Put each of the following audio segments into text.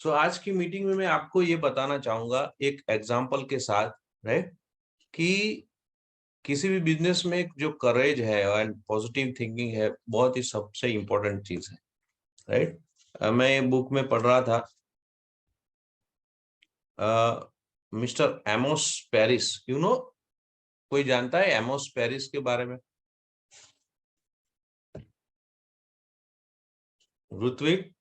सो आज की मीटिंग में मैं आपको ये बताना चाहूंगा एक एग्जांपल के साथ, राइट, कि किसी भी बिजनेस में जो करेज है एंड पॉजिटिव थिंकिंग है बहुत ही सबसे इम्पोर्टेंट चीज है, राइट। मैं ये बुक में पढ़ रहा था, मिस्टर एमोस पेरिस, कोई जानता है एमोस पेरिस के बारे में? ऋत्विक,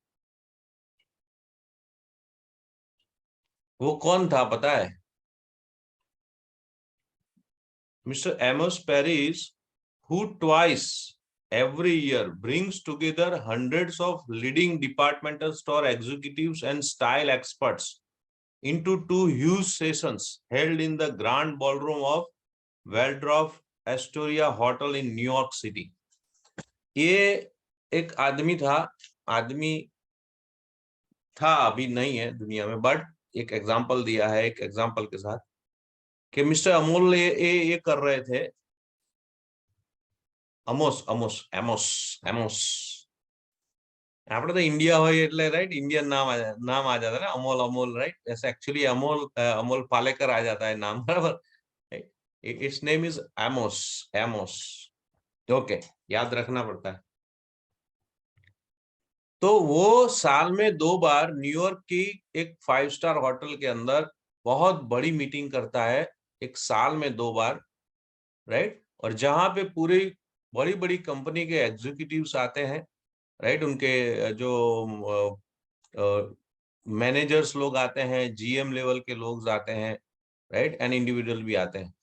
वो कौन था पता है? Mister Amos Paris, who twice every year brings together hundreds of leading departmental store executives and style experts into two huge sessions held in the Grand Ballroom of Waldorf Astoria Hotel in New York City. ये एक आदमी था, अभी नहीं है दुनिया में, but एक एग्जांपल दिया है, एक एग्जांपल के साथ कि मिस्टर अमोल ये कर रहे थे। अमोस अमोस एमोस एमोस, આપણે તો ઇન્ડિયા હોય એટલે રાઈટ इंडियन नाम आ जाता है ना, अमोल अमोल, राइट। ऐसे एक्चुअली अमोल पालेकर आ जाता है नाम, बराबर। It's name is Amos, Amos. Okay, याद रखना पड़ता है। तो वो साल में 2 बार न्यूयॉर्क की एक 5 स्टार होटल के अंदर बहुत बड़ी मीटिंग करता है, एक साल में 2 बार, राइट। और जहां पे पूरी बड़ी बड़ी कंपनी के एग्जीक्यूटिव्स आते हैं, राइट। उनके जो मैनेजर्स लोग आते हैं, जीएम लेवल के लोग आते हैं, राइट, एंड इंडिविजुअल भी आते हैं।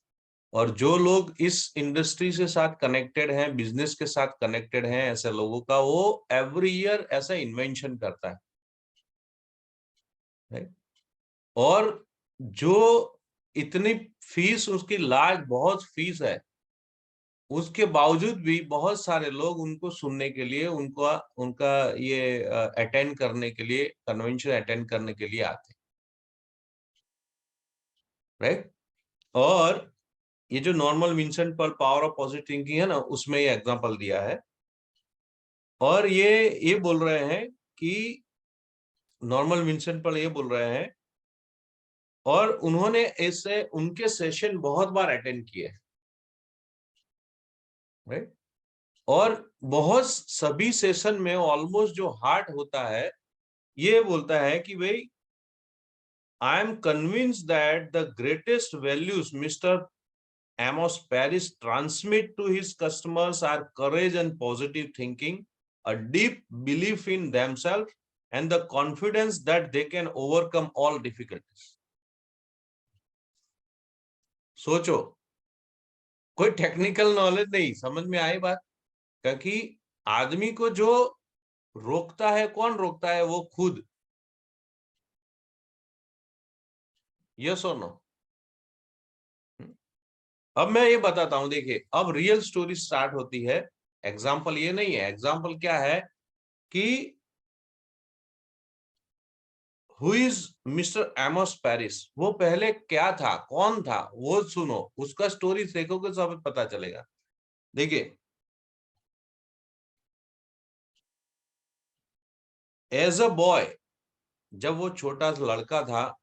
और जो लोग इस इंडस्ट्री से साथ कनेक्टेड हैं, बिजनेस के साथ कनेक्टेड हैं, ऐसे लोगों का वो एवरी ईयर ऐसा इन्वेंशन करता है, राइट। और जो इतनी फीस, उसकी लार्ज बहुत फीस है, उसके बावजूद भी बहुत सारे लोग उनको सुनने के लिए, उनका उनका ये अटेंड करने के लिए, कन्वेंशन अटेंड करने के लिए आते हैं, राइट। और ये जो नॉर्मन विंसेंट पर पावर ऑफ पॉजिटिव थिंकिंग है ना, उसमें ये एग्जांपल दिया है। और ये बोल रहे हैं कि नॉर्मन विंसेंट पर ये बोल रहे हैं, और उन्होंने ऐसे उनके सेशन बहुत बार अटेंड किए, राइट। और बहुत सभी सेशन में ऑलमोस्ट जो हार्ट होता है, ये बोलता है कि भाई, I am convinced that the greatest values Mr. Amos Paris transmit to his customers are courage and positive thinking, a deep belief in themselves, and the confidence that they can overcome all difficulties. सोचो, कोई technical knowledge नहीं, समझ में आई बात? क्योंकि आदमी को जो रोकता है, कौन रोकता है? वो खुद। यस और नो? अब मैं ये बताता हूं, देखिए, अब रियल स्टोरी स्टार्ट होती है। एग्जाम्पल ये नहीं है, एग्जाम्पल क्या है कि who is mister Amos Paris, वो पहले क्या था, कौन था, वो सुनो, उसका स्टोरी देखोगे सब पता चलेगा। देखिए, एज अ बॉय, जब वो छोटा सा लड़का था,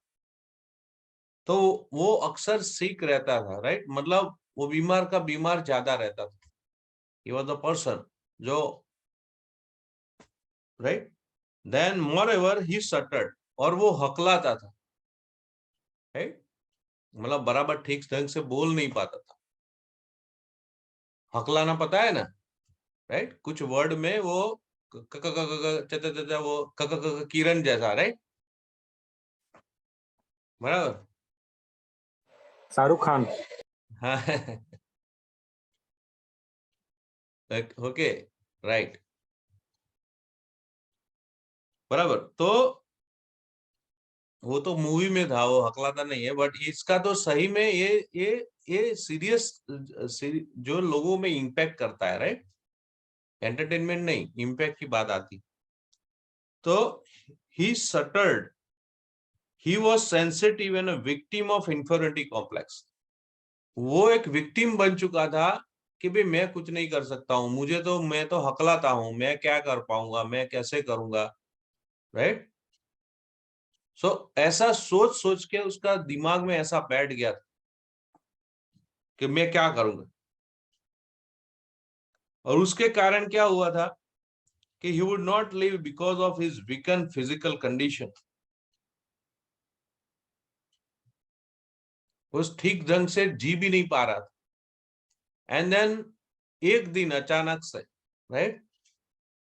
तो वो अक्सर सिक रहता था, राइट। मतलब वो बीमार का बीमार ज्यादा रहता था। ही वॉज द पर्सन जो, right. Then moreover he stuttered, और वो हकलाता था, राइट। मतलब बराबर ठीक ढंग से बोल नहीं पाता था। हकलाना पता है ना, राइट। कुछ वर्ड में वो वो किरण जैसा, राइट, बराबर। शाहरुख खान। हाँ। ओके, राइट, बराबर। तो वो तो मूवी में था, वो हकलाता नहीं है, बट इसका तो सही में ये सीरियस जो लोगों में इम्पैक्ट करता है, राइट। एंटरटेनमेंट नहीं, इम्पैक्ट की बात आती। तो ही सटर्ड, he was sensitive and a victim of inferiority complex. वो एक विक्टिम बन चुका था कि भाई मैं कुछ नहीं कर सकता हूं, मैं तो हकलाता हूं, मैं क्या कर पाऊंगा, मैं कैसे करूंगा, राइट। सो ऐसा सोच सोच के उसका दिमाग में ऐसा बैठ गया था कि मैं क्या करूंगा, और उसके कारण क्या हुआ था कि he would not live because of his weakened physical condition. वो ठीक ढंग से जी भी नहीं पा रहा था। एंड देन एक दिन अचानक से, राइट,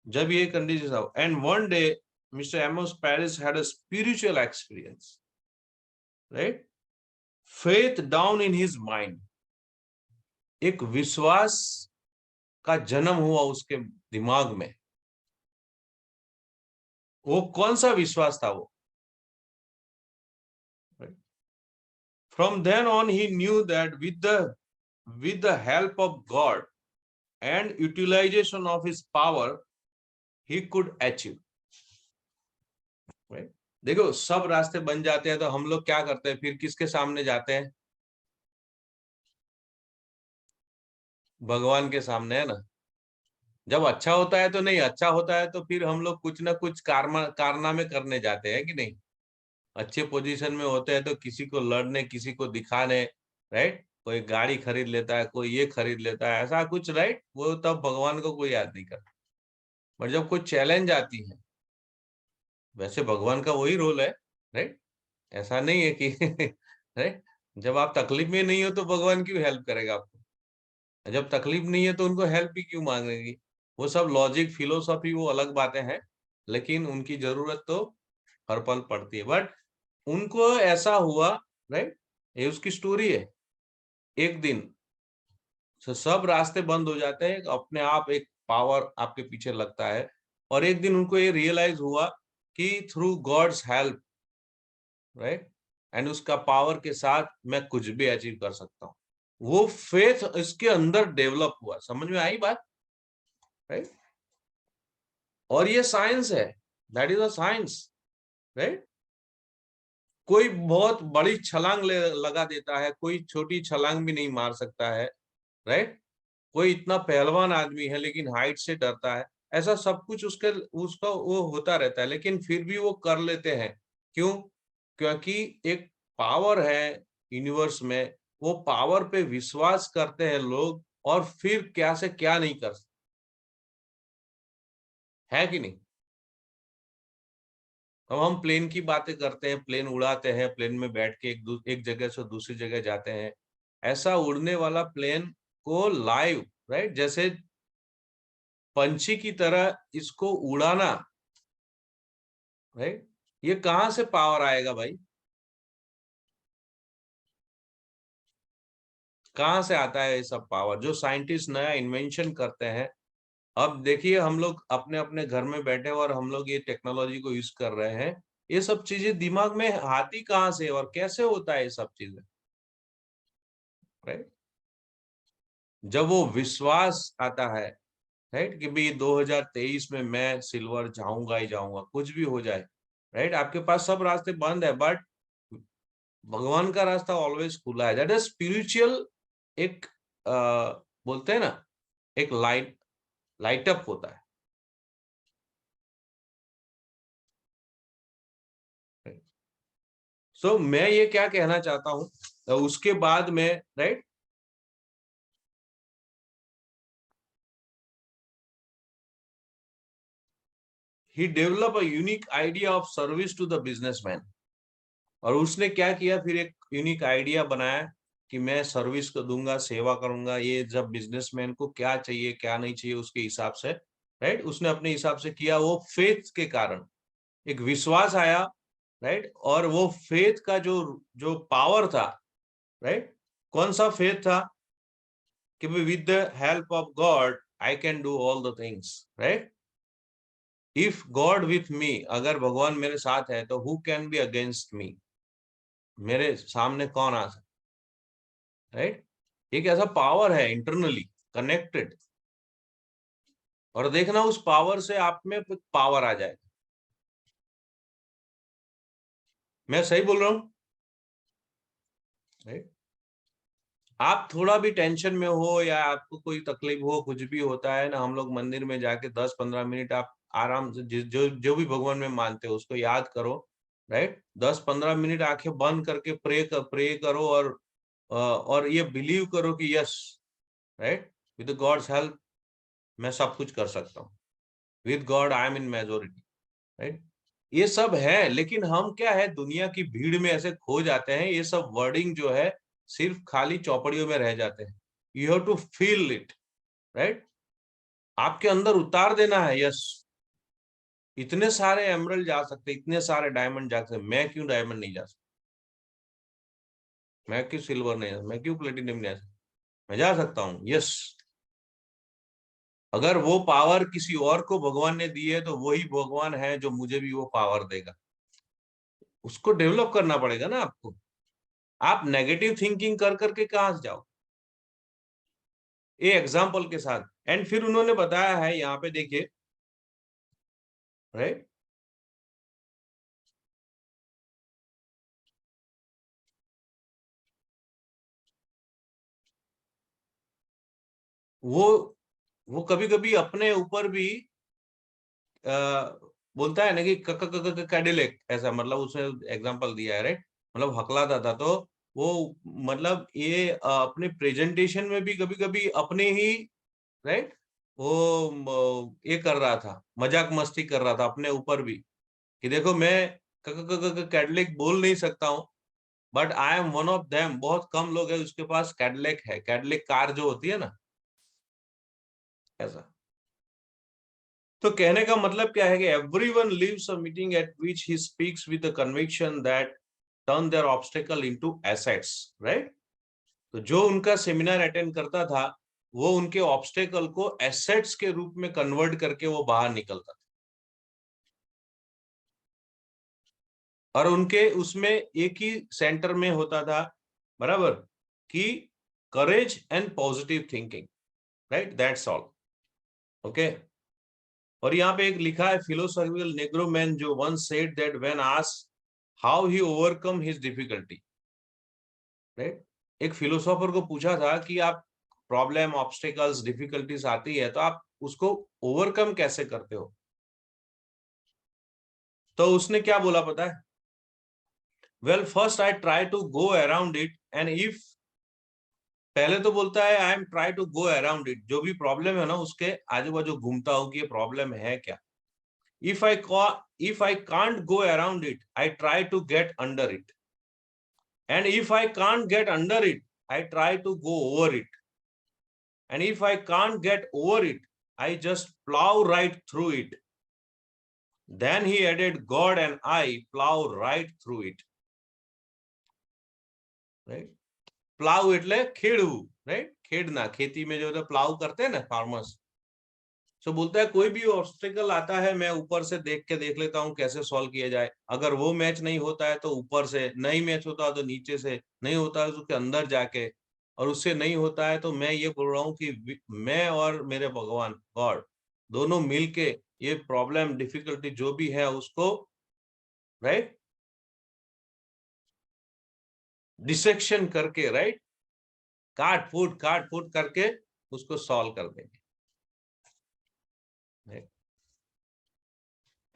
जब ये कंडीशन था, and one day mister Amos Paris had a spiritual experience, right, faith down in his mind. एक विश्वास का जन्म हुआ उसके दिमाग में। वो कौन सा विश्वास था वो? From then on he knew that with the help of God and utilization of his power he could achieve, right? देखो, सब रास्ते बन जाते हैं तो हम लोग क्या करते हैं, फिर किसके सामने जाते हैं? भगवान के सामने, है ना। जब अच्छा होता है तो नहीं, अच्छा होता है तो फिर हम लोग कुछ ना कुछ कारनामे करने जाते हैं कि नहीं। अच्छे पोजीशन में होते हैं तो किसी को लड़ने, किसी को दिखाने, राइट, कोई गाड़ी खरीद लेता है, कोई ये खरीद लेता है, ऐसा कुछ, राइट, वो तब भगवान को कोई याद नहीं करता। पर जब कोई चैलेंज आती है, वैसे भगवान का वही रोल है, राइट, ऐसा नहीं है कि राइट, जब आप तकलीफ में नहीं हो तो भगवान क्यों हेल्प करेगा आपको? जब तकलीफ नहीं है तो उनको हेल्प भी क्यों मांगेगी? वो सब लॉजिक, फिलोसॉफी, वो अलग बातें हैं, लेकिन उनकी जरूरत तो हर पल पड़ती है। बट उनको ऐसा हुआ, राइट, ये उसकी स्टोरी है। एक दिन सब रास्ते बंद हो जाते हैं, अपने आप एक पावर आपके पीछे लगता है, और एक दिन उनको ये रियलाइज हुआ कि through God's help, right, and उसका पावर के साथ मैं कुछ भी अचीव कर सकता हूँ। वो फेथ इसके अंदर डेवलप हुआ। समझ में आई बात, राइट? और ये साइंस है, that is a science, right. कोई बहुत बड़ी छलांग लगा देता है, कोई छोटी छलांग भी नहीं मार सकता है, राइट। कोई इतना पहलवान आदमी है लेकिन हाइट से डरता है, ऐसा सब कुछ उसका वो होता रहता है, लेकिन फिर भी वो कर लेते हैं। क्यों? क्योंकि एक पावर है यूनिवर्स में, वो पावर पे विश्वास करते हैं लोग, और फिर क्या से क्या नहीं कर सकते, है कि नहीं। अब हम प्लेन की बातें करते हैं, प्लेन उड़ाते हैं, प्लेन में बैठ के एक जगह से दूसरी जगह जाते हैं। ऐसा उड़ने वाला प्लेन को लाइव, राइट, जैसे पंछी की तरह इसको उड़ाना, राइट, ये कहां से पावर आएगा भाई? कहां से आता है ये सब पावर? जो साइंटिस्ट नया इन्वेंशन करते हैं। अब देखिए, हम लोग अपने अपने घर में बैठे और हम लोग ये टेक्नोलॉजी को यूज कर रहे हैं, ये सब चीजें दिमाग में आती कहां से और कैसे होता है ये सब चीजें, राइट? जब वो विश्वास आता है, राइट, कि भाई 2023 में मैं सिल्वर जाऊंगा ही जाऊंगा, कुछ भी हो जाए, राइट। आपके पास सब रास्ते बंद है, बट भगवान का रास्ता ऑलवेज खुला है। That is spiritual. एक बोलते हैं ना, एक लाइट अप होता है। सो मैं ये क्या कहना चाहता हूं, उसके बाद में, right, he develop a unique idea of service to the businessman. और उसने क्या किया, फिर एक यूनिक आइडिया बनाया कि मैं सर्विस को दूंगा, सेवा करूंगा। ये जब बिजनेसमैन को क्या चाहिए क्या नहीं चाहिए उसके हिसाब से, राइट, उसने अपने हिसाब से किया। वो फेथ के कारण एक विश्वास आया, राइट, और वो फेथ का जो जो पावर था, राइट, कौन सा फेथ था कि with the help of God I can do all the things, right. If God with me, अगर भगवान मेरे साथ है तो who can be against me, मेरे सामने कौन आ सकता, राइट। एक ऐसा पावर है इंटरनली कनेक्टेड, और देखना उस पावर से आप में कुछ पावर आ जाए। मैं सही बोल रहा हूँ, राइट। आप थोड़ा भी टेंशन में हो या आपको कोई तकलीफ हो, कुछ भी होता है ना, हम लोग मंदिर में जाके 10-15 मिनट आप आराम से जो जो भी भगवान में मानते हो उसको याद करो, राइट 10-15 मिनट आंखें बंद करके प्रे करो और ये बिलीव करो कि yes right with God's help मैं सब कुछ कर सकता हूँ, with God I am in majority, right. ये सब है, लेकिन हम क्या है दुनिया की भीड़ में ऐसे खो जाते हैं, ये सब वर्डिंग जो है सिर्फ खाली चौपड़ियों में रह जाते हैं। You have to feel it, right. आपके अंदर उतार देना है। यस इतने सारे एमरल्ड जा सकते, इतने सारे डायमंड जा सकते, मैं क्यों डायमंड नहीं जा सकता, मैं क्यों सिल्वर नहीं जा सकता, मैं क्यों प्लेटिनम नहीं जा सकता, मैं जा सकता हूँ। यस अगर वो पावर किसी और को भगवान ने दी है तो वही भगवान है जो मुझे भी वो पावर देगा। उसको डेवलप करना पड़ेगा ना आपको। आप नेगेटिव थिंकिंग कर करके कहां से जाओ, ये एग्जाम्पल के साथ। एंड फिर उन्होंने बताया है यहाँ पे देखिए, राइट वो वो कभी कभी अपने ऊपर भी बोलता है ना कि कैडिलेक ऐसा, मतलब उसने एग्जांपल दिया है, राइट। मतलब हकलाता था तो वो मतलब ये अपने प्रेजेंटेशन में भी कभी कभी अपने ही, राइट वो ये कर रहा था, मजाक मस्ती कर रहा था अपने ऊपर भी कि देखो मैं कैडलेक बोल नहीं सकता हूँ, but I am one of them. बहुत कम लोग हैं उसके पास कैडलेक है, कैडलेक कार जो होती है ना, ऐसा। तो कहने का मतलब क्या है कि everyone lives a meeting at which he speaks with the conviction that turn their obstacle into assets, right. तो जो उनका सेमिनार अटेंड करता था वो उनके ऑब्स्टेकल को एसेट्स के रूप में कन्वर्ट करके वो बाहर निकलता था। और उनके उसमें एक ही सेंटर में होता था, बराबर, कि courage and positive thinking, right, that's all. Okay. और यहाँ पे एक लिखा है, फिलोसॉफिकल नेग्रो मैन जो once said that when asked how he overcome his difficulty, right. एक फिलोसोफर को पूछा था कि आप प्रॉब्लम ऑब्स्टेकल्स डिफिकल्टीज आती है तो आप उसको ओवरकम कैसे करते हो। तो उसने क्या बोला पता है, well first I try to go around it and if, पहले तो बोलता है I am try to go around it, जो भी प्रॉब्लम है ना उसके आजू बाजू घूमता हूं कि ये प्रॉब्लम है क्या। If I if I can't go around it I try to get under it, and if I can't get under it I try to go over it, and if I can't get over it I just plow right through it. Then he added, God and I plow right through it, right. Plough એટલે ખેડવું, right, खेड़ना, खेती में जो है plough करते हैं ना farmers. सो बोलता है कोई भी ऑब्स्टेकल आता है मैं ऊपर से देख के देख लेता हूँ कैसे सॉल्व किया जाए। अगर वो मैच नहीं होता है तो ऊपर से, नहीं मैच होता है तो नीचे से, नहीं होता है तो उसके अंदर जाके, और उससे नहीं होता है तो मैं ये बोल रहा हूँ कि मैं और मेरे भगवान गॉड दोनों मिलके ये प्रॉब्लम डिफिकल्टी जो भी है उसको, राइट, डिसेक्शन करके, राइट, काट फूट करके उसको सॉल्व कर देंगे। right?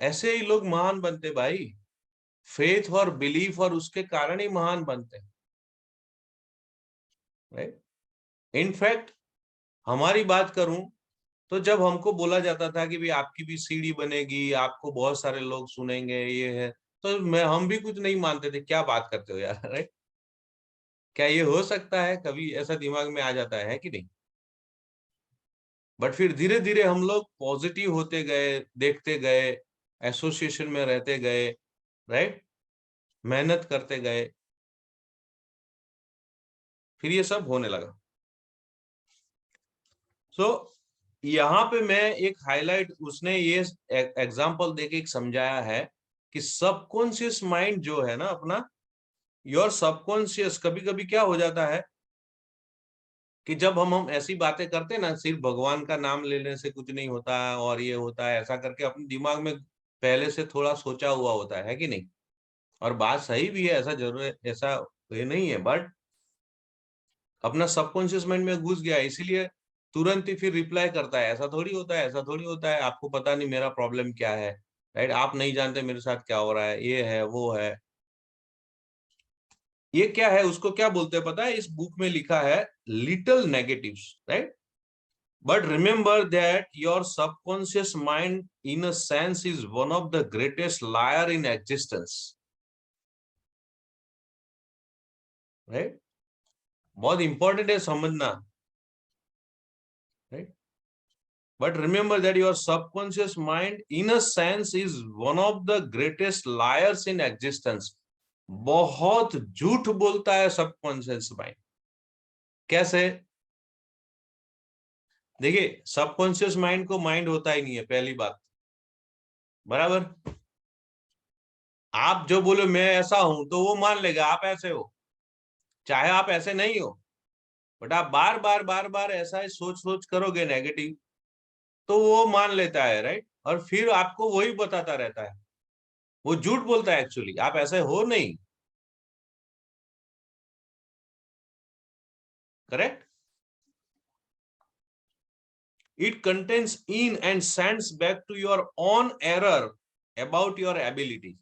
ऐसे ही लोग महान बनते भाई, फेथ और बिलीफ और उसके कारण ही महान बनते हैं, राइट। इनफैक्ट हमारी बात करूं तो जब हमको बोला जाता था कि भाई आपकी भी सीढ़ी बनेगी, आपको बहुत सारे लोग सुनेंगे, ये है, तो मैं हम भी कुछ नहीं मानते थे, क्या बात करते हो यार, राइट। क्या ये हो सकता है, कभी ऐसा दिमाग में आ जाता है कि नहीं। बट फिर धीरे धीरे हम लोग पॉजिटिव होते गए, देखते गए, एसोसिएशन में रहते गए, राइट, मेहनत करते गए, फिर ये सब होने लगा। सो यहाँ पे मैं एक हाईलाइट, उसने ये एग्जांपल देके एक समझाया है कि सबकॉन्शियस माइंड जो है ना अपना, योर सबकॉन्शियस, कभी कभी क्या हो जाता है कि जब हम ऐसी बातें करते हैं ना, सिर्फ भगवान का नाम लेने से कुछ नहीं होता और ये होता है ऐसा करके अपने दिमाग में पहले से थोड़ा सोचा हुआ होता है कि नहीं। और बात सही भी है, ऐसा जरूर है, ऐसा ये नहीं है, बट अपना सबकॉन्शियस माइंड में घुस गया है, इसीलिए तुरंत ही फिर रिप्लाई करता है, ऐसा थोड़ी होता है, ऐसा थोड़ी होता है, आपको पता नहीं मेरा प्रॉब्लम क्या है, राइट। आप नहीं जानते मेरे साथ क्या हो रहा है, ये है वो है। ये क्या है, उसको क्या बोलते हैं पता है? इस बुक में लिखा है little negatives, right. But remember that your subconscious mind, in a sense, is one of the greatest liar in existence. Right? बहुत important है समझना, right? But remember that your subconscious mind, in a sense, is one of the greatest liars in existence. बहुत झूठ बोलता है subconscious mind. कैसे? देखिए, subconscious mind को माइंड होता ही नहीं है, पहली बात, बराबर। आप जो बोलो मैं ऐसा हूं तो वो मान लेगा आप ऐसे हो, चाहे आप ऐसे नहीं हो। बट आप बार बार बार बार ऐसा ही सोच सोच करोगे नेगेटिव, तो वो मान लेता है, राइट। और फिर आपको वही बताता रहता है। वो झूठ बोलता है, एक्चुअली आप ऐसे हो नहीं। Correct. It contains in and sends back to your own error about your ability.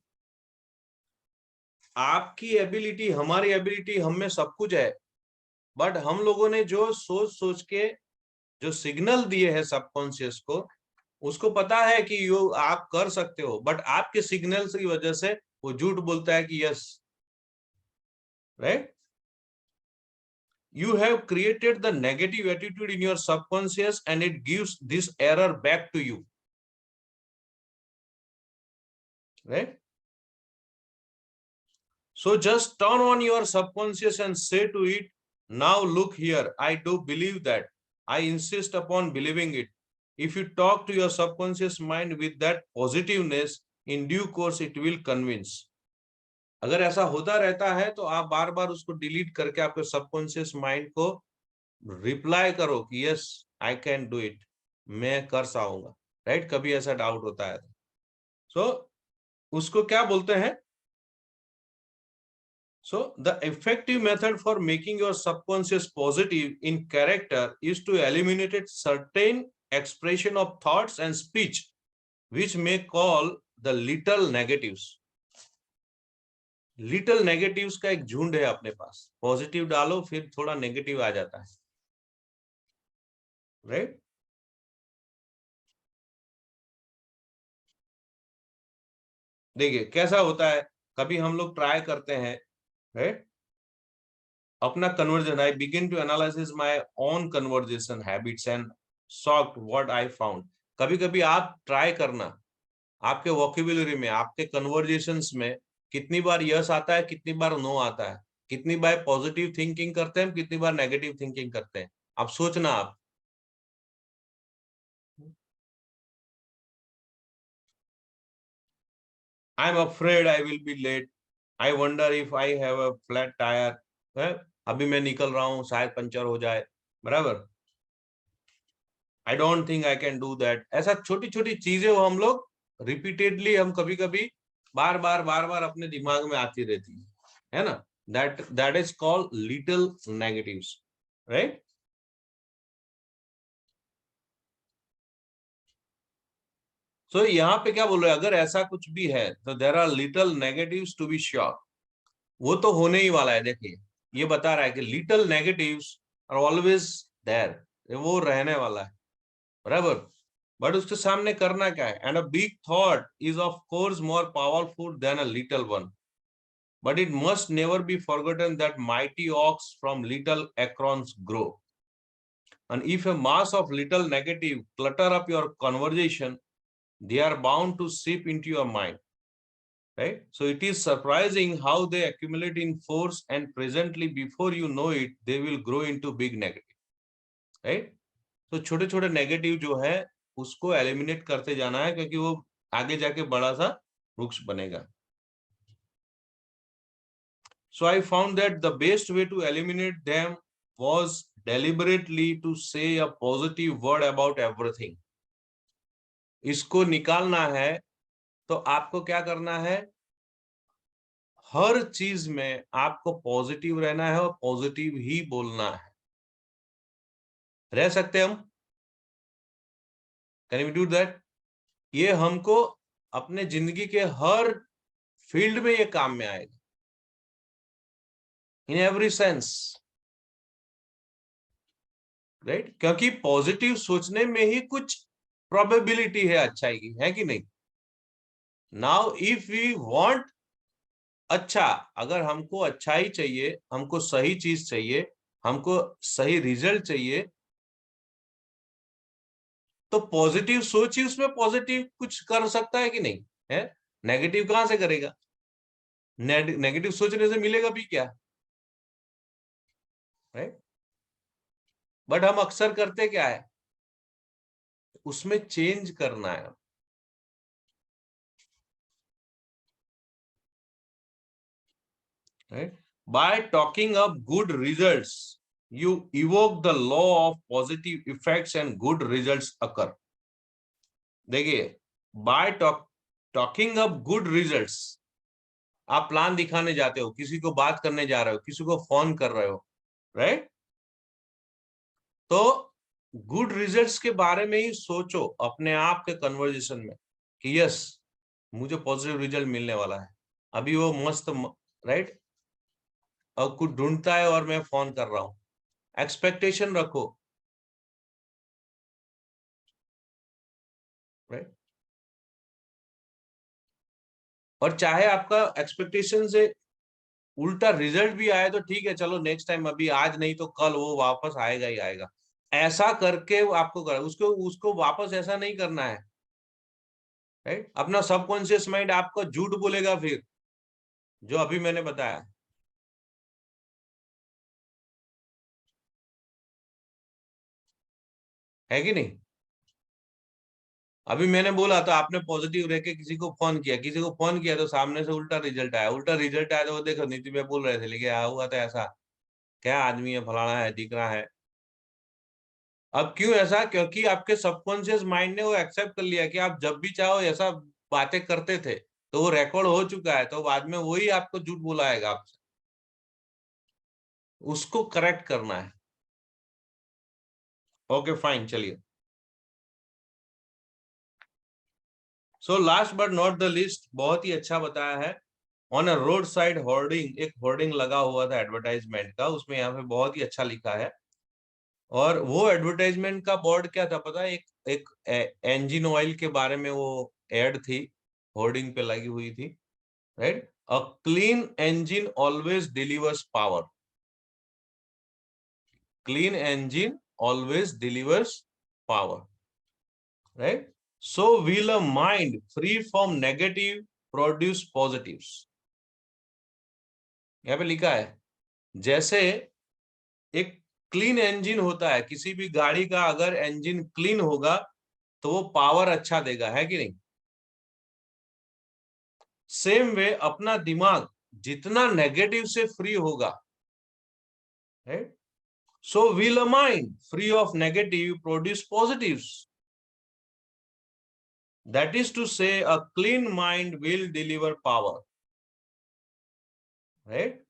आपकी एबिलिटी, हमारी एबिलिटी, हम में सब कुछ है। बट हम लोगों ने जो सोच सोच के जो सिग्नल दिए हैं सबकॉन्शियस को, उसको पता है कि यो आप कर सकते हो, बट आपके सिग्नल्स की वजह से वो झूठ बोलता है कि yes, right. You have created the negative attitude in your subconscious and it gives this error back to you, right? So just turn on your subconscious and say to it, now look here, I do believe that. I insist upon believing it. If you talk to your subconscious mind with that positiveness, in due course it will convince. अगर ऐसा होता रहता है तो आप बार बार उसको delete करके आपके सबकॉन्शियस माइंड को रिप्लाई करो कि yes I can do it, मैं कर पाऊंगा, राइट। कभी ऐसा डाउट होता है सो उसको क्या बोलते हैं? So the effective method for making your subconscious positive in character is to eliminate certain expression of thoughts and speech which may call the little negatives. Little negatives का एक झुंड है अपने पास। पॉजिटिव डालो फिर थोड़ा नेगेटिव आ जाता है, राइट। देखिए कैसा होता है, कभी हम लोग ट्राई करते हैं, राइट, अपना conversion. I begin to analysis my own conversation habits and shocked what I found. कभी कभी आप ट्राई करना, आपके वोकेबुलरी में, आपके कन्वर्जेशंस में कितनी बार यस आता है, कितनी बार नो आता है, कितनी बार पॉजिटिव थिंकिंग करते हैं, कितनी बार नेगेटिव थिंकिंग करते हैं। आप सोचना आप। I am afraid I will be late, I wonder if I have a flat tyre, अभी मैं निकल रहा हूं शायद पंचर हो जाए, बराबर। I don't think I can do that. ऐसा छोटी छोटी चीजें वो हम लोग रिपीटेडली, हम कभी कभी बार बार अपने दिमाग में आती रहती है ना। That is called little negatives, right. So यहाँ पे क्या बोल रहे हैं, अगर ऐसा कुछ भी है तो there are little negatives to be sure. वो तो होने ही वाला है। देखिए ये बता रहा है कि little negatives are always there, वो रहने वाला है, बराबर। बट उसके सामने करना क्या है? And a big thought is of course more powerful than a little one, but it must never be forgotten that mighty oaks from little acorns grow. And if a mass of little negative clutter up your conversation, they are bound to seep into your mind, right? So it is surprising how they accumulate in force, and presently, before you know it, they will grow into big negative, right? तो छोटे छोटे negative जो है उसको eliminate करते जाना है, क्योंकि वो आगे जाके बड़ा सा वृक्ष बनेगा। So I found that the best way to eliminate them was deliberately to say a positive word about everything. इसको निकालना है तो आपको क्या करना है? हर चीज में आपको पॉजिटिव रहना है और पॉजिटिव ही बोलना है। रह सकते हम? Can we do that? ये हमको अपने जिंदगी के हर फील्ड में ये काम में आएगा, इन एवरी सेंस, राइट? क्योंकि पॉजिटिव सोचने में ही कुछ प्रोबेबिलिटी है अच्छाई की, है कि नहीं? नाउ इफ वी वांट अच्छा, अगर हमको अच्छाई चाहिए, हमको सही चीज चाहिए, हमको सही रिजल्ट चाहिए, तो पॉजिटिव सोच ही उसमें पॉजिटिव कुछ कर सकता है कि नहीं है? नेगेटिव कहां से करेगा? नेगेटिव सोचने से मिलेगा भी क्या, राइट? बट हम अक्सर करते क्या है, उसमें चेंज करना है, right? By talking up good results, you evoke the law of positive effects and good results occur. देखिए, by talking up good results, आप प्लान दिखाने जाते हो, किसी को बात करने जा रहे हो, किसी को फोन कर रहे हो, राइट? तो गुड रिजल्ट्स के बारे में ही सोचो अपने आप के कन्वर्जेशन में कि यस, मुझे पॉजिटिव रिजल्ट मिलने वाला है, अभी वो मस्त, राइट? अब कुछ ढूंढता है और मैं फोन कर रहा हूं, एक्सपेक्टेशन रखो, राइट? और चाहे आपका एक्सपेक्टेशन से उल्टा रिजल्ट भी आए तो ठीक है, चलो नेक्स्ट टाइम, अभी आज नहीं तो कल वो वापस आएगा ही आएगा, ऐसा करके आपको कर, उसको उसको वापस ऐसा नहीं करना है, राइट? अपना सबकॉन्शियस माइंड आपको झूठ बोलेगा फिर, जो अभी मैंने बताया, है कि नहीं? अभी मैंने बोला तो आपने पॉजिटिव रह के किसी को फोन किया, किसी को फोन किया तो सामने से उल्टा रिजल्ट आया, उल्टा रिजल्ट आया तो वो देखो नीति में बोल रहे थे, लेकिन आया हुआ था ऐसा, क्या आदमी है, फलाना है, दिख रहा है। अब क्यों ऐसा? क्योंकि आपके सबकॉन्शियस माइंड ने वो एक्सेप्ट कर लिया कि आप जब भी चाहो ऐसा बातें करते थे, तो वो रिकॉर्ड हो चुका है, तो बाद में वही आपको झूठ बुलाएगा आपसे, उसको करेक्ट करना है। ओके फाइन, चलिए। So last but not the list, बहुत ही अच्छा बताया है। On a road side hoarding, एक होर्डिंग लगा हुआ था एडवर्टाइजमेंट का, उसमें यहाँ पे बहुत ही अच्छा लिखा है। और वो एडवर्टाइजमेंट का बोर्ड क्या था पता है? एक इंजन ऑयल के बारे में वो एड थी, होर्डिंग पे लगी हुई थी, right? A clean engine always delivers power, clean engine always delivers power, right? So will a mind free from negative produce positives. यहाँ पे लिखा है, जैसे एक क्लीन इंजन होता है, किसी भी गाड़ी का अगर इंजन क्लीन होगा तो वो पावर अच्छा देगा, है कि नहीं? सेम वे अपना दिमाग जितना नेगेटिव से फ्री होगा, right? So will a mind free of negative produce positives, that is to say a clean mind will deliver power, right?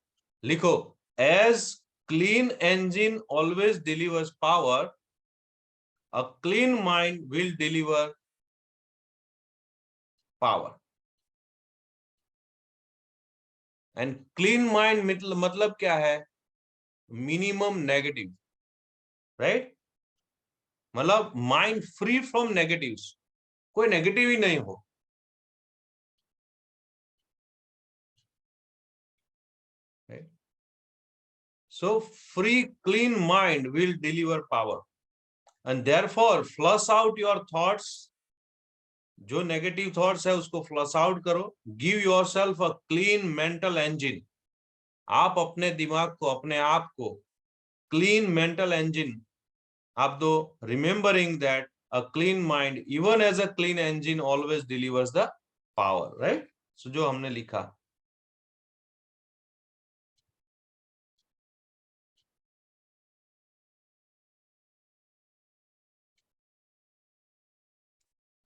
लिखो, as clean engine always delivers power, a clean mind will deliver power. And clean mind मतलब क्या है? Minimum negative, right? मतलब mind free from negatives, कोई negative ही नहीं हो, right? So free clean mind will deliver power, and therefore flush out your thoughts, जो negative thoughts है उसको फ्लश आउट करो, give yourself a clean mental engine, आप अपने दिमाग को, अपने आप को क्लीन मेंटल इंजन आप दो, remembering that a clean mind even as a clean engine always delivers the power, right? So जो हमने लिखा,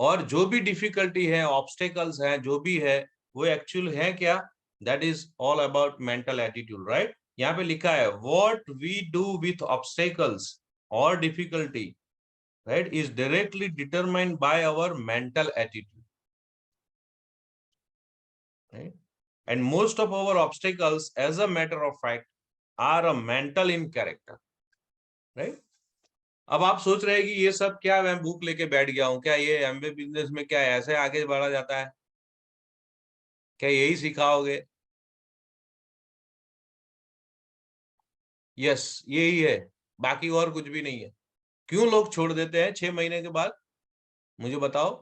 और जो भी डिफिकल्टी है, ऑब्स्टेकल्स है, जो भी है, वो एक्चुअल है क्या? That is all about mental attitude, right? यहाँ पे लिखा है, what we do with obstacles और difficulty, right, is directly determined by our mental attitude, right? And most of our obstacles, as a matter of fact, are a mental in character, right? अब आप सोच रहे हैं कि ये सब क्या, मैं बुक लेके बैठ गया हूं क्या, ये एमबीए बिजनेस में क्या ऐसे आगे बढ़ा जाता है, क्या यही सिखाओगे? यस, यही है, बाकी और कुछ भी नहीं है। क्यों लोग छोड़ देते हैं 6 महीने के बाद, मुझे बताओ?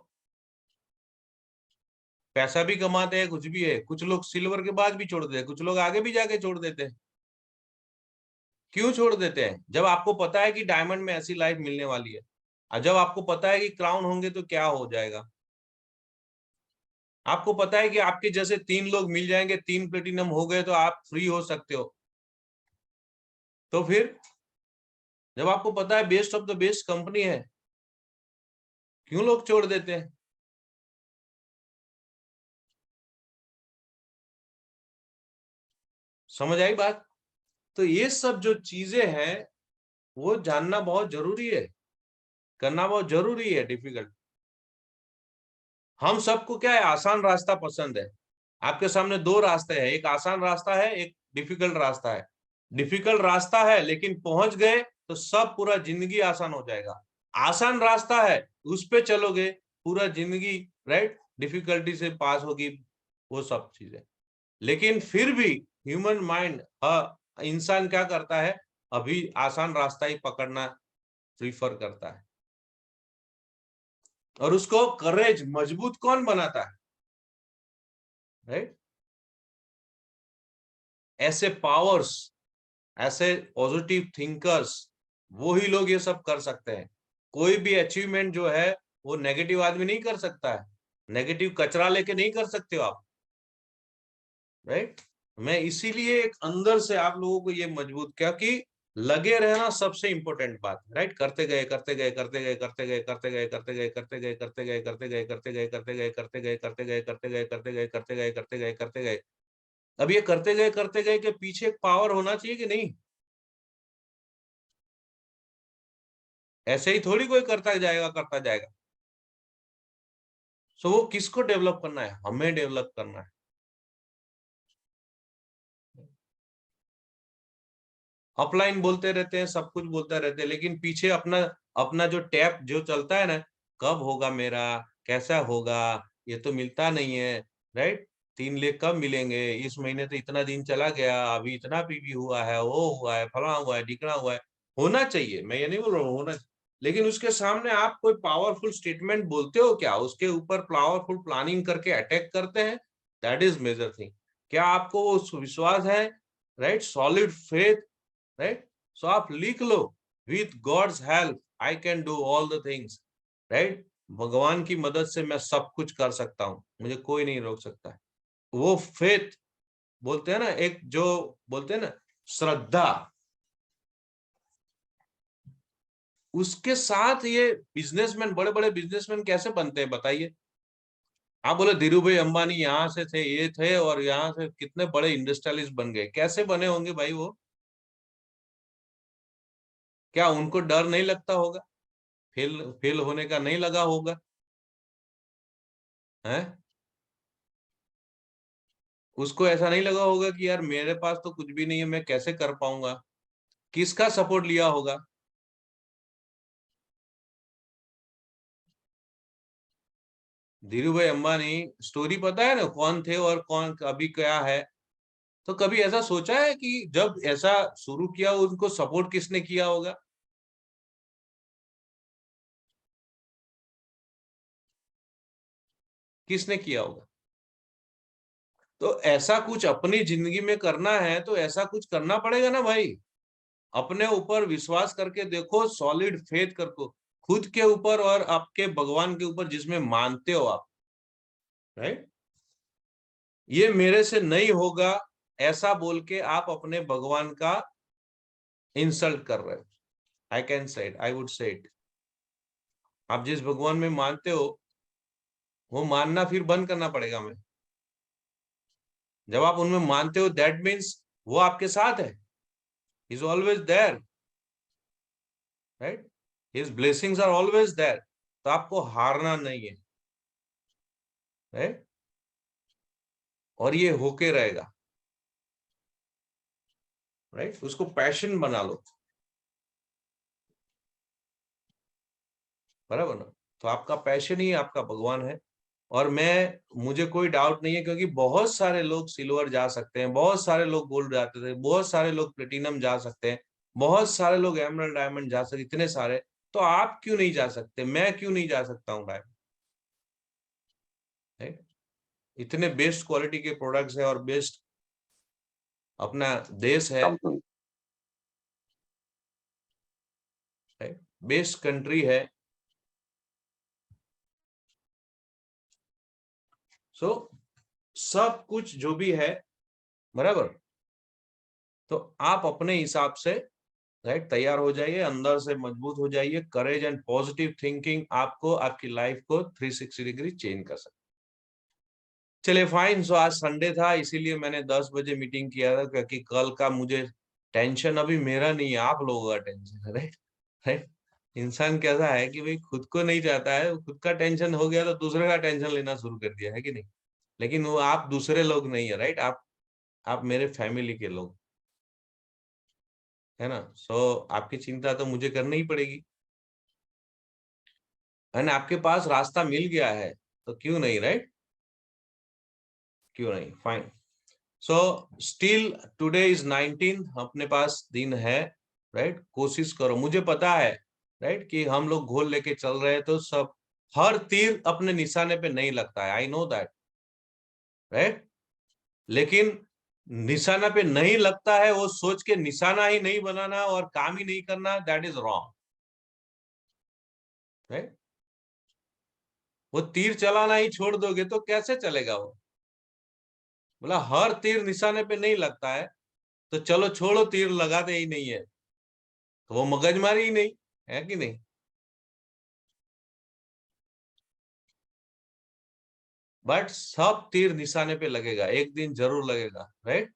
पैसा भी कमाते हैं, कुछ भी है, कुछ लोग सिल्वर के बाद भी छोड़ देते हैं, कुछ लोग आगे भी जाके छोड़ देते हैं। क्यों छोड़ देते हैं? जब आपको पता है कि डायमंड में ऐसी लाइफ मिलने वाली है, और जब आपको पता है कि क्राउन होंगे तो क्या हो जाएगा, आपको पता है कि आपके जैसे 3 लोग मिल जाएंगे, 3 प्लेटिनम हो गए तो आप फ्री हो सकते हो, तो फिर जब आपको पता है best of the best company है, क्यों लोग छोड़ देते हैं? समझ आई बात? तो ये सब जो चीजें हैं वो जानना बहुत जरूरी है, करना बहुत जरूरी है। डिफिकल्ट, हम सबको क्या है, आसान रास्ता पसंद है। आपके सामने 2 रास्ते हैं, एक आसान रास्ता है, एक डिफिकल्ट रास्ता है। डिफिकल्ट रास्ता है लेकिन पहुंच गए तो सब पूरा जिंदगी आसान हो जाएगा। आसान रास्ता है, उस पे चलोगे पूरा जिंदगी, राइट, डिफिकल्टी से पास होगी, वो सब चीजें। लेकिन फिर भी ह्यूमन माइंड, इंसान क्या करता है, अभी आसान रास्ता ही पकड़ना प्रीफर करता है। और उसको करेज मजबूत कौन बनाता है, राइट? ऐसे पावर्स, ऐसे पॉजिटिव थिंकर्स, वो ही लोग ये सब कर सकते हैं। कोई भी अचीवमेंट जो है वो नेगेटिव आदमी नहीं कर सकता है, नेगेटिव कचरा लेके नहीं कर सकते हो आप, राइट? मैं इसीलिए एक अंदर से आप लोगों को ये मजबूत, क्योंकि लगे रहना सबसे इंपॉर्टेंट बात है, राइट? करते गए करते गए करते गए करते गए करते गए करते गए करते गए करते गए करते गए करते गए करते गए करते गए करते गए करते गए करते गए करते गए करते गए करते गए। अब ये करते गए के पीछे एक पावर होना चाहिए कि नहीं? ऐसे ही थोड़ी कोई करता जाएगा। सो वो किसको डेवलप करना है? हमें डेवलप करना है। अपलाइन बोलते रहते हैं, सब कुछ बोलते रहते हैं, लेकिन पीछे अपना अपना जो टैप जो चलता है ना, कब होगा मेरा, कैसा होगा, ये तो मिलता नहीं है, राइट? 3 लाख कब मिलेंगे, इस महीने तो इतना दिन चला गया, अभी इतना पीवी हुआ है, वो हुआ है, फला हुआ है, ढिकना हुआ है। होना चाहिए, मैं ये नहीं बोल रहा हूँ होना, लेकिन उसके सामने आप कोई पावरफुल स्टेटमेंट बोलते हो क्या, उसके ऊपर पावरफुल प्लानिंग करके अटैक करते हैं? That is major thing. क्या आपको वो विश्वास है, right, solid faith, right? So आप लिख लो, with God's help I can do all the things, right? भगवान की मदद से मैं सब कुछ कर सकता हूँ, मुझे कोई नहीं रोक सकता है। वो फेथ बोलते हैं ना, एक जो बोलते हैं ना, श्रद्धा, उसके साथ ये बिजनेसमैन, बड़े बड़े बिजनेसमैन कैसे बनते हैं बताइए? आप बोले धीरू भाई अंबानी यहाँ से थे, ये थे, और यहाँ से कितने बड़े इंडस्ट्रियलिस्ट बन गए, कैसे बने होंगे भाई वो? क्या उनको डर नहीं लगता होगा? फेल फेल होने का नहीं लगा होगा? है, उसको ऐसा नहीं लगा होगा कि यार मेरे पास तो कुछ भी नहीं है, मैं कैसे कर पाऊंगा? किसका सपोर्ट लिया होगा? धीरू भाई अंबानी स्टोरी पता है ना, कौन थे और कौन अभी क्या है? तो कभी ऐसा सोचा है कि जब ऐसा शुरू किया उनको सपोर्ट किसने किया होगा? किसने किया होगा? तो ऐसा कुछ अपनी जिंदगी में करना है तो ऐसा कुछ करना पड़ेगा ना भाई। अपने ऊपर विश्वास करके देखो, सॉलिड फेथ करको, खुद के ऊपर और आपके भगवान के ऊपर जिसमें मानते हो आप, राइट? ये मेरे से नहीं होगा ऐसा बोल के आप अपने भगवान का इंसल्ट कर रहे हो। I can say it, I would say it. आप जिस भगवान में मानते हो वो मानना फिर बंद करना पड़ेगा हमें। जब आप उनमें मानते हो दैट मीन्स वो आपके साथ है, is always there, right? His blessings are always there. तो आपको हारना नहीं है, राइट? और ये होके रहेगा, राइट? उसको पैशन बना लो, बराबर ना? तो आपका पैशन ही आपका भगवान है। और मुझे कोई डाउट नहीं है, क्योंकि बहुत सारे लोग सिल्वर जा सकते हैं, बहुत सारे लोग गोल्ड जाते थे, बहुत सारे लोग प्लेटिनम जा सकते हैं, बहुत सारे लोग एमरल्ड डायमंड जा सकते, इतने सारे। तो आप क्यों नहीं जा सकते? मैं क्यों नहीं जा सकता हूँ डायमंड? इतने बेस्ट क्वालिटी के प्रोडक्ट्स है और बेस्ट अपना देश है, बेस्ट कंट्री है। सो सब कुछ जो भी है, बराबर, तो आप अपने हिसाब से राइट तैयार हो जाइए, अंदर से मजबूत हो जाइए। करेज एंड पॉजिटिव थिंकिंग आपको आपकी लाइफ को 360 डिग्री चेंज कर सकते। चलिए फाइन। सो आज संडे था, इसीलिए मैंने 10 बजे मीटिंग किया था, क्योंकि कल का मुझे टेंशन अभी मेरा नहीं है, आप लोगों का टेंशन है, राइट? राइट। इंसान कैसा है कि भाई खुद को नहीं चाहता है, खुद का टेंशन हो गया तो दूसरे का टेंशन लेना शुरू कर दिया है कि नहीं? लेकिन वो आप दूसरे लोग नहीं है, राइट? आप मेरे फैमिली के लोग है ना। सो आपकी चिंता तो मुझे करनी ही पड़ेगी, एंड आपके पास रास्ता मिल गया है तो क्यों नहीं, राइट? क्यों नहीं? Fine. So still today is 19, अपने पास दिन है, राइट? कोशिश करो, मुझे पता है, राइट, कि हम लोग घोल लेके चल रहे हैं तो सब, हर तीर अपने निशाने पे नहीं लगता है, आई नो दैट, राइट? लेकिन निशाना पे नहीं लगता है वो सोच के निशाना ही नहीं बनाना और काम ही नहीं करना, दैट इज रॉन्ग, राइट? वो तीर चलाना ही छोड़ दोगे तो कैसे चलेगा वो? बोला हर तीर निशाने पे नहीं लगता है तो चलो छोड़ो, तीर लगाते ही नहीं है, तो वो मगजमारी ही नहीं है कि नहीं? बट सब तीर निशाने पे लगेगा, एक दिन जरूर लगेगा, राइट?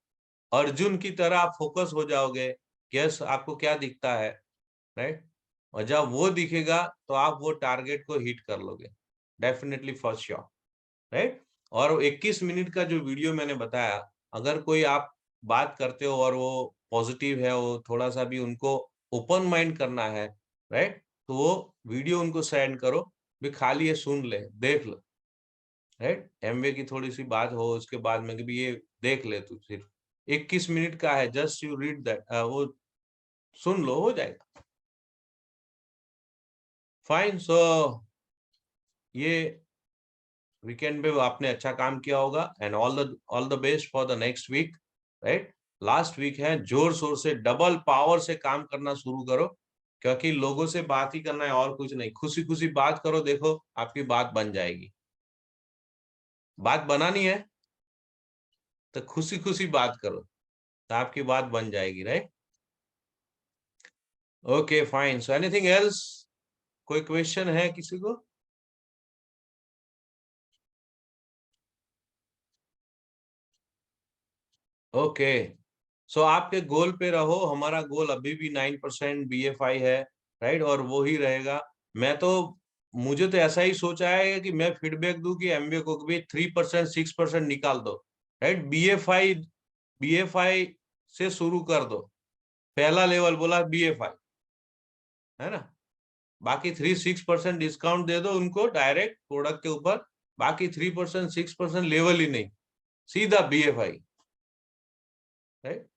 अर्जुन की तरह आप फोकस हो जाओगे, यस, आपको क्या दिखता है, राइट? और जब वो दिखेगा तो आप वो टारगेट को हिट कर लोगे, डेफिनेटली, फॉर श्योर, राइट? और 21 मिनट का जो वीडियो मैंने बताया, अगर कोई आप बात करते हो और वो पॉजिटिव है, वो थोड़ा सा भी उनको ओपन माइंड करना है, राइट, तो वो वीडियो उनको सेंड करो, भी खाली ये सुन ले, देख लो, राइट? एमवे की थोड़ी सी बात हो उसके बाद में कि भी ये देख ले, तू सिर्फ 21 मिनट का है, जस्ट यू रीड दैट, वो सुन लो, हो जाएगा। फाइन। सो ये वीकेंड में आपने अच्छा काम किया होगा, and all the best for the next week, right? Last week है, जोर शोर से डबल पावर से काम करना शुरू करो, क्योंकि लोगों से बात ही करना है और कुछ नहीं। खुशी खुशी बात करो, देखो आपकी बात बन जाएगी। बात बनानी है तो खुशी खुशी बात करो, तो आपकी बात बन जाएगी, right? Okay fine. So anything else? कोई क्वेश्चन है किसी को? ओके। सो आपके गोल पे रहो, हमारा गोल अभी भी 9% BFI है, राइट? और वो ही रहेगा। मैं तो मुझे तो ऐसा ही सोचा है कि मैं फीडबैक दूं कि एमबीए को भी 3% 6% निकाल दो, राइट? बीएफआई से शुरू कर दो, पहला लेवल बोला बीएफआई, है ना? बाकी 3-6% डिस्काउंट दे दो उनको डायरेक्ट प्रोडक्ट के ऊपर, बाकी 3% 6% लेवल ही नहीं, सीधा बीएफआई, राइट?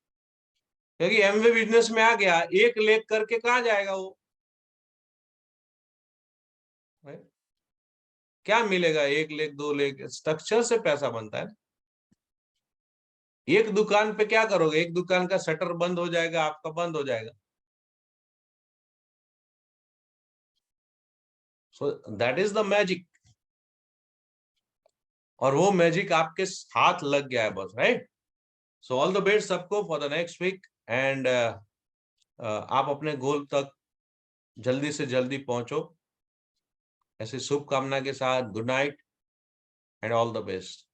क्योंकि एमवे बिजनेस में आ गया, एक लेख करके कहाँ जाएगा वो, right? क्या मिलेगा? 1 लेख 2 लेख स्ट्रक्चर से पैसा बनता है। एक दुकान पे क्या करोगे? एक दुकान का शटर बंद हो जाएगा, आपका बंद हो जाएगा। So that is the magic, और वो मैजिक आपके हाथ लग गया है बस, right? So all the best सबको for the next week, and आप अपने गोल तक जल्दी से जल्दी पहुंचो, ऐसे शुभकामना के साथ। Good night and all the best.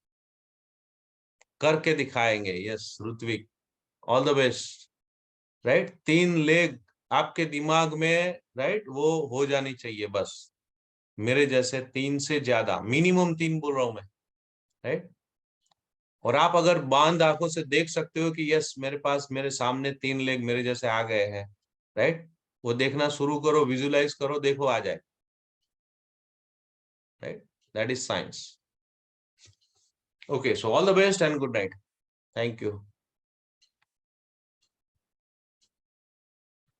करके दिखाएंगे, yes Ritwik, all the best, right? 3 leg आपके दिमाग में, राइट, वो हो जानी चाहिए बस, मेरे जैसे 3 से ज्यादा, मिनिमम 3 बोल रहा हूं मैं, राइट? और आप अगर बांध आंखों से देख सकते हो कि यस मेरे पास मेरे सामने 3 लेग मेरे जैसे आ गए हैं, राइट, वो देखना शुरू करो, विजुलाइज करो, देखो आ जाए, right, that is science. Okay, so all the best and good night. Thank you.